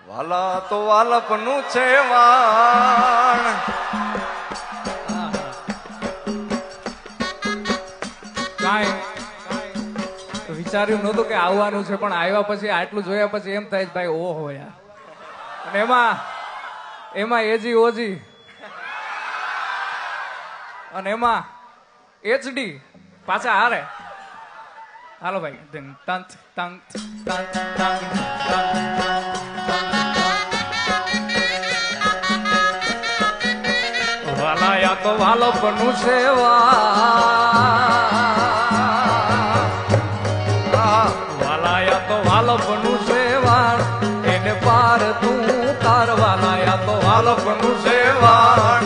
વાલા તો વાલપનું છે વાણ કાંઈ વિચાર્યું નહોતું કે આવવાનું છે, પણ આવ્યા પછી આટલું જોયા પછી એમ થાય ભાઈ ઓહો યાર. અને એમાં એજી ઓજી અને એમાં HD પાછા હારે. હાલો ભાઈ તંગ તંગ તંગ તંગ તંગ વાલાયા તો વાલપનું છે વાલાયા તો વાલપનું છે વાણ એને પાર તું તાર વાલાયા તો વાલપનું છે વાણ